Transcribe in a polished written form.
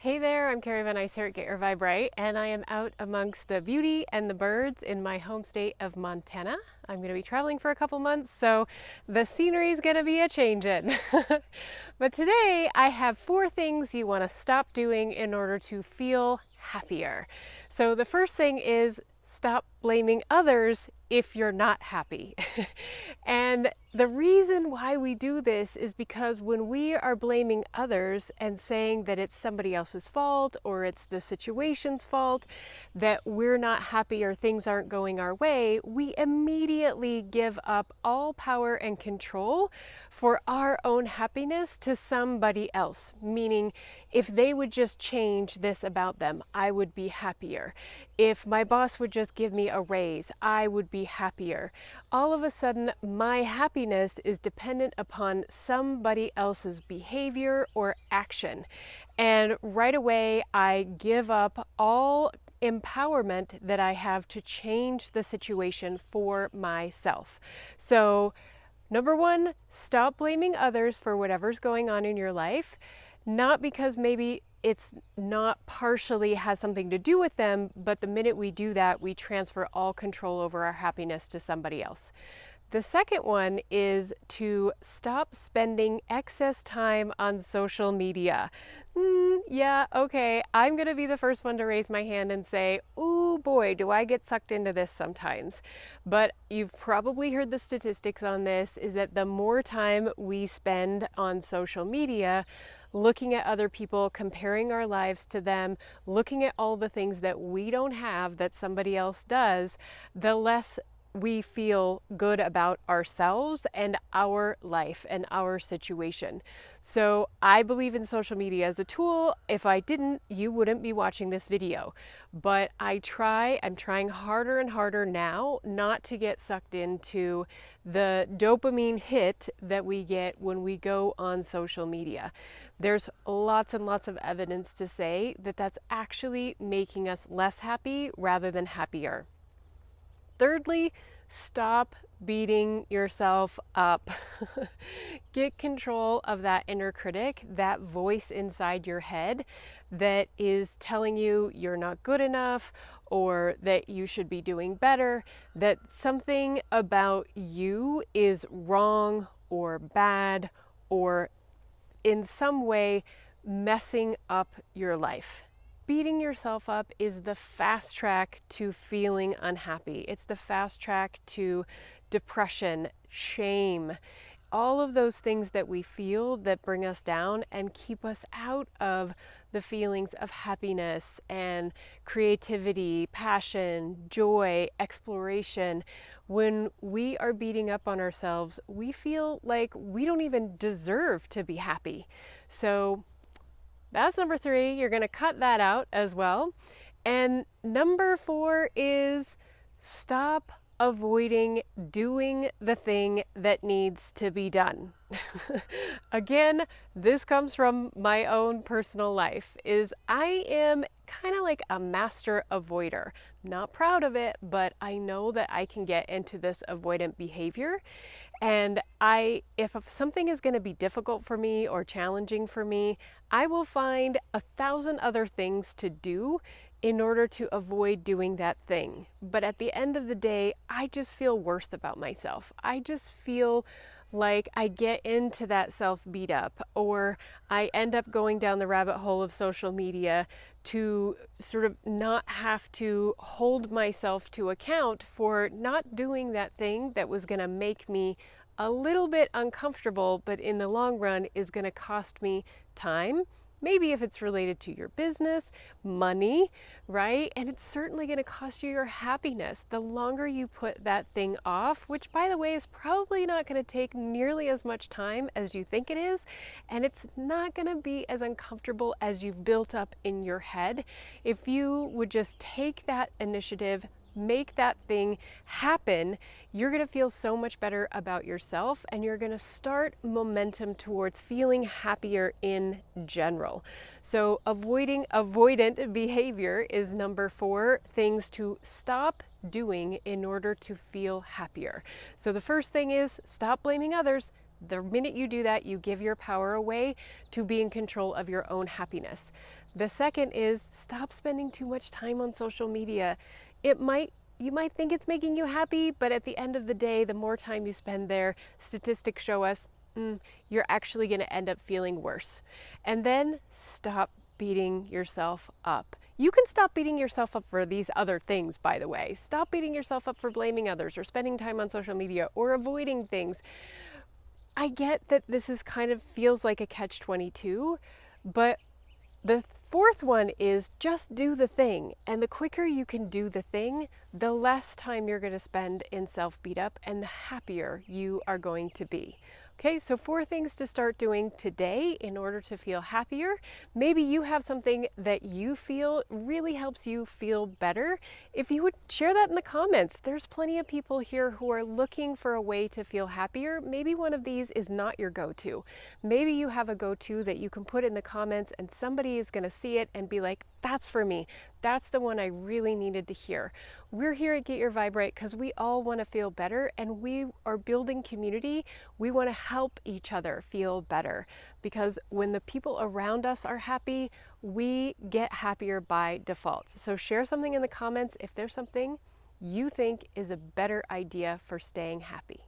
Hey there, I'm Carrie Van Ice here at Get Your Vibe Right, and I am out amongst the beauty and the birds in my home state of Montana. I'm going to be traveling for a couple months, so the scenery is going to be a changin'. But today I have 4 things you want to stop doing in order to feel happier. So the first thing is stop blaming others if you're not happy. And the reason why we do this is because when we are blaming others and saying that it's somebody else's fault or it's the situation's fault that we're not happy or things aren't going our way, we immediately give up all power and control for our own happiness to somebody else. Meaning, if they would just change this about them, I would be happier. If my boss would just give me a raise, I would be happier. All of a sudden, my happiness is dependent upon somebody else's behavior or action. And right away, I give up all empowerment that I have to change the situation for myself. So, number 1, stop blaming others for whatever's going on in your life. Not because maybe it's not partially has something to do with them, but the minute we do that, we transfer all control over our happiness to somebody else. The second one is to stop spending excess time on social media. Yeah, okay, I'm gonna be the first one to raise my hand and say, oh boy, do I get sucked into this sometimes. But you've probably heard the statistics on this, is that the more time we spend on social media, looking at other people, comparing our lives to them, looking at all the things that we don't have that somebody else does, the less we feel good about ourselves and our life and our situation. So I believe in social media as a tool. If I didn't, you wouldn't be watching this video. But I'm trying harder and harder now not to get sucked into the dopamine hit that we get when we go on social media. There's lots and lots of evidence to say that that's actually making us less happy rather than happier. Thirdly, stop beating yourself up. Get control of that inner critic, that voice inside your head that is telling you you're not good enough or that you should be doing better, that something about you is wrong or bad or in some way messing up your life. Beating yourself up is the fast track to feeling unhappy. It's the fast track to depression, shame, all of those things that we feel that bring us down and keep us out of the feelings of happiness and creativity, passion, joy, exploration. When we are beating up on ourselves, we feel like we don't even deserve to be happy. So that's number 3. You're going to cut that out as well. And number 4 is stop avoiding doing the thing that needs to be done. Again, this comes from my own personal life, is I am kind of like a master avoider. Not proud of it, but I know that I can get into this avoidant behavior. And if something is going to be difficult for me or challenging for me, I will find 1,000 other things to do in order to avoid doing that thing. But at the end of the day, I just feel worse about myself. I just feel like I get into that self beat up, or I end up going down the rabbit hole of social media to sort of not have to hold myself to account for not doing that thing that was going to make me a little bit uncomfortable, but in the long run is going to cost me time. Maybe if it's related to your business, money, right? And it's certainly going to cost you your happiness. The longer you put that thing off, which by the way is probably not going to take nearly as much time as you think it is, and it's not going to be as uncomfortable as you've built up in your head. If you would just take that initiative, make that thing happen, you're going to feel so much better about yourself, and you're going to start momentum towards feeling happier in general. So avoidant behavior is number 4 things to stop doing in order to feel happier. So the first thing is stop blaming others. The minute you do that, you give your power away to be in control of your own happiness. The second is stop spending too much time on social media. You might think it's making you happy, but at the end of the day, the more time you spend there, statistics show us you're actually going to end up feeling worse. And then stop beating yourself up. You can stop beating yourself up for these other things, by the way. Stop beating yourself up for blaming others or spending time on social media or avoiding things. I get that this is kind of feels like a catch-22, but the fourth one is just do the thing. And the quicker you can do the thing, the less time you're going to spend in self-beat up and the happier you are going to be. Okay, so 4 things to start doing today in order to feel happier. Maybe you have something that you feel really helps you feel better. If you would share that in the comments, there's plenty of people here who are looking for a way to feel happier. Maybe one of these is not your go-to. Maybe you have a go-to that you can put in the comments and somebody is going to see it and be like, that's for me. That's the one I really needed to hear. We're here at Get Your Vibe Right because we all want to feel better and we are building community. We want to help each other feel better because when the people around us are happy, we get happier by default. So share something in the comments if there's something you think is a better idea for staying happy.